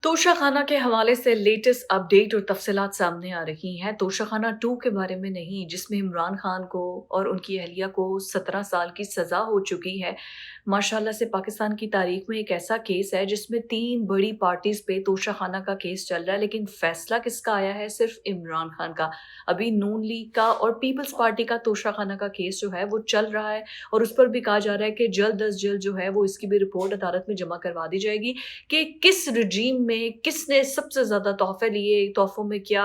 तोशाखाना के हवाले से लेटेस्ट अपडेट और तफसीलात सामने आ रही हैं। तोशाखाना 2 के बारे में नहीं, जिसमें इमरान खान को और उनकी अहलिया को 17 साल की सज़ा हो चुकी है। माशाल्लाह से पाकिस्तान की तारीख में एक ऐसा केस है जिसमें 3 बड़ी पार्टीज़ पे तोशाखाना का केस चल रहा है, लेकिन फैसला किसका आया है? सिर्फ इमरान खान का। अभी नून लीग का और पीपल्स पार्टी का तोशाखाना का केस जो है वो चल रहा है और उस पर भी कहा जा रहा है कि जल्द अज़ जल्द जो है वो इसकी भी रिपोर्ट अदालत में जमा करवा दी जाएगी कि किस रिजीम में किसने सबसे ज़्यादा तोहफ़े लिए, तोहफ़ों में क्या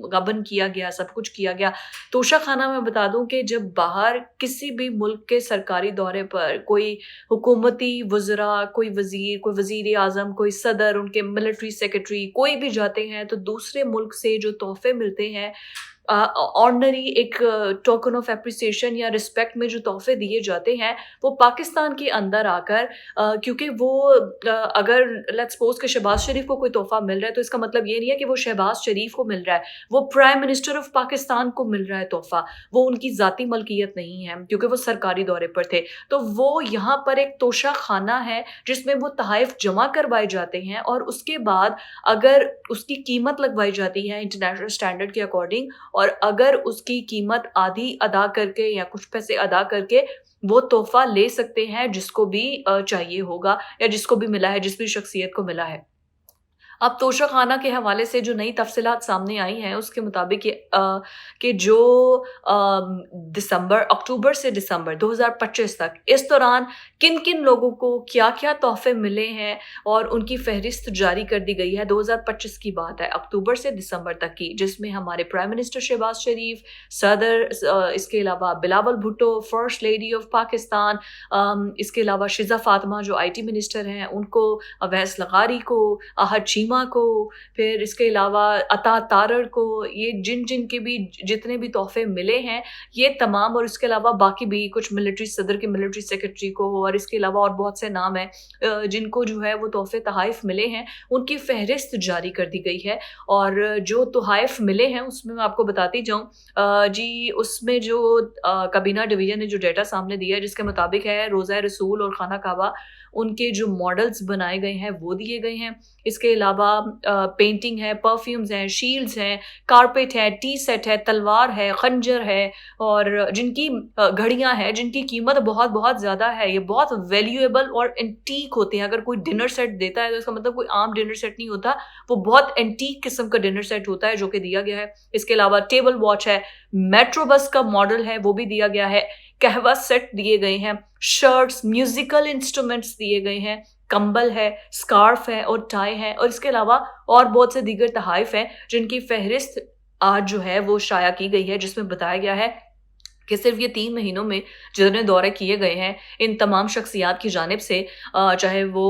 गबन किया गया, सब कुछ किया गया। तोशाखाना मैं बता दूँ कि जब बाहर किसी भी मुल्क के सरकारी दौरे पर कोई हुकूमती वज़रा, कोई वज़ीर-ए-आज़म, कोई सदर, उनके मिलिट्री सेक्रेटरी कोई भी जाते हैं तो दूसरे मुल्क से जो तोहफ़े मिलते हैं ऑर्डिनरी एक टोकन ऑफ एप्रिसिएशन या रिस्पेक्ट में जो तोहफ़े दिए जाते हैं, वो पाकिस्तान के अंदर आकर क्योंकि वो अगर लेट्स सपोज़ कि शहबाज़ शरीफ को कोई तोहफ़ा मिल रहा है, तो इसका मतलब ये नहीं है कि वो शहबाज़ शरीफ को मिल रहा है, वो प्राइम मिनिस्टर ऑफ पाकिस्तान को मिल रहा है तोहफ़ा। वो उनकी ज़ाती मलकियत नहीं है, क्योंकि वो सरकारी दौरे पर थे। तो वो यहाँ पर एक तोशाखाना है, जिसमें वो तोहफ़े जमा करवाए जाते हैं और उसके बाद अगर उसकी कीमत लगवाई जाती है इंटरनेशनल स्टैंडर्ड के अकॉर्डिंग, और अगर उसकी कीमत आधी अदा करके या कुछ पैसे अदा करके वो तोहफ़ा ले सकते हैं जिसको भी चाहिए होगा या जिसको भी मिला है, जिस भी शख्सियत को मिला है। अब तोशाखाना के हवाले से जो नई तफ़सीलात सामने आई हैं उसके मुताबिक कि जो अक्टूबर से दिसंबर 2025 तक इस दौरान किन-किन लोगों को क्या-क्या तोहफ़े मिले हैं और उनकी फ़हरिस्त जारी कर दी गई है। 2025 की बात है, अक्टूबर से दिसंबर तक की, जिसमें हमारे प्राइम मिनिस्टर शहबाज़ शरीफ, सदर इसके अलावा Bilawal Bhutto, first lady of Pakistan, इसके अलावा शिज़ा फ़ातिमा जो आईटी मिनिस्टर हैं उनको, अवैस लगारी को, आहद चीमा को, फिर इसके अलावा अता तारड़ को, ये जिन-जिन के भी जितने भी तोहफ़े मिले हैं, ये तमाम, और इसके अलावा बाकी भी कुछ मिलिट्री सदर के मिलिट्री सेक्रेटरी को, और इसके अलावा और बहुत से नाम हैं जिनको जो है वो तोहफ़े तोहफ़े मिले हैं, उनकी फ़हरिस्त जारी कर दी गई है। और जो तोहफ़े मिले हैं उसमें मैं आपको बताती जाऊँ जी, उसमें जो काबीना डिवीज़न ने जो डेटा सामने दिया है जिसके मुताबिक है रोज़ा रसूल और खाना काबा, उनके जो मॉडल्स बनाए गए हैं वो दिए गए हैं। इसके अलावा पेंटिंग है, परफ्यूम्स हैं, शील्ड्स हैं, कारपेट है, टी सेट है, तलवार है, खंजर है, और जिनकी घड़ियाँ हैं जिनकी कीमत बहुत-बहुत ज़्यादा है। ये बहुत वैल्यूएबल और एंटीक होते हैं। अगर कोई डिनर सेट देता है तो इसका मतलब कोई आम डिनर सेट नहीं होता, वो बहुत एंटीक किस्म का डिनर सेट होता है जो कि दिया गया है। इसके अलावा टेबल वॉच है, मेट्रो बस का मॉडल है वो भी दिया गया है, कहवा सेट दिए गए हैं, शर्ट्स, म्यूज़िकल इंस्ट्रूमेंट्स दिए गए हैं, कंबल है, स्कार्फ है और टाई है, और इसके अलावा और बहुत से दीगर तोहफ़े हैं जिनकी फ़हरिस्त आज जो है वो शाया की गई है, जिसमें बताया गया है कि सिर्फ़ ये 3 महीनों में जितने दौरे किए गए हैं इन तमाम शख्सियात की जानिब से, चाहे वो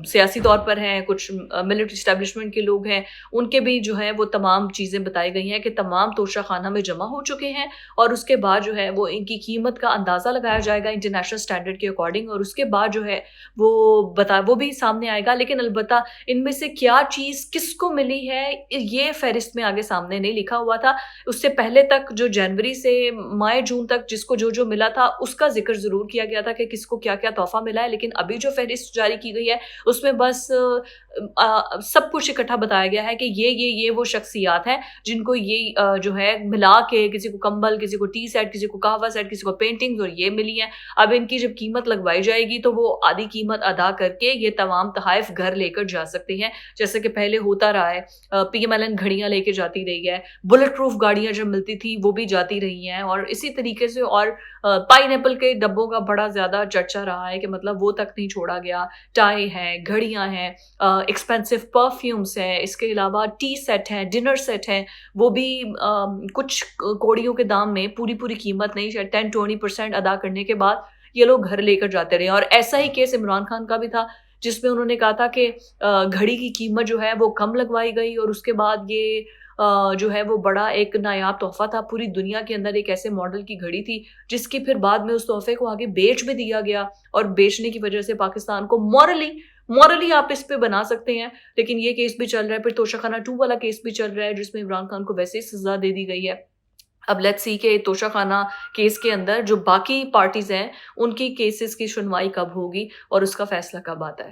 सियासी तौर पर हैं, कुछ मिलिट्री एस्टेब्लिशमेंट के लोग हैं, उनके भी जो है वो तमाम चीज़ें बताई गई हैं कि तमाम तोशाखाना में जमा हो चुके हैं, और उसके बाद जो है वो इनकी कीमत का अंदाज़ा लगाया जाएगा इंटरनेशनल स्टैंडर्ड के अकॉर्डिंग, और उसके बाद जो है वो भी सामने आएगा। लेकिन अलबत्ता इनमें से क्या चीज़ किसको मिली है, ये फ़हरिस्त में आगे सामने नहीं लिखा हुआ था। उससे पहले तक जो जनवरी से मई-जून तक जिसको जो-जो मिला था उसका ज़िक्र ज़रूर किया गया था कि किसको क्या-क्या तोहफ़ा मिला है, लेकिन अभी जो फ़हरिस्त जारी की गई है उसमें बस सब कुछ इकट्ठा बताया गया है कि ये वो शख्सियात हैं जिनको ये जो है मिला के, किसी को कंबल, किसी को टी सेट, किसी को कहवा सेट, किसी को पेंटिंग्स और ये मिली हैं। अब इनकी जब कीमत लगवाई जाएगी तो वो आधी कीमत अदा करके ये तमाम तोहफ़े घर लेकर जा सकते हैं, जैसे कि पहले होता रहा है। पीएमएलएन घड़ियाँ लेके जाती रही है, बुलेट प्रूफ गाड़ियाँ जब मिलती थी वो भी जाती रही हैं, और इसी तरीके से और पाइनएप्पल के डब्बों का बड़ा ज़्यादा चर्चा रहा है कि मतलब वो तक नहीं छोड़ा गया। टाई हैं, घड़ियाँ हैं, एक्सपेंसिव परफ्यूम्स हैं, इसके अलावा टी सेट हैं, डिनर सेट हैं, वो भी कुछ कौड़ियों के दाम में, पूरी कीमत नहीं, शायद 10-20% अदा करने के बाद ये लोग घर लेकर जाते रहे। और ऐसा ही केस इमरान खान का भी था, जिसमें उन्होंने कहा था कि घड़ी की कीमत जो है वो कम लगवाई गई, और उसके बाद ये जो है वो बड़ा एक नायाब तोहफ़ा था। पूरी दुनिया के अंदर एक ऐसे मॉडल की घड़ी थी जिसकी फिर बाद में उस तोहफ़े को आगे बेच भी दिया गया, और बेचने की वजह से पाकिस्तान को मॉरली आप इस पे बना सकते हैं। लेकिन ये केस भी चल रहा है, फिर तोशाखाना 2 वाला केस भी चल रहा है जिसमें इमरान खान को वैसे ही सज़ा दे दी गई है। अब लेट्स सी के तोशाखाना केस के अंदर जो बाकी पार्टीज़ हैं उनकी केसेस की सुनवाई कब होगी और उसका फ़ैसला कब आता है।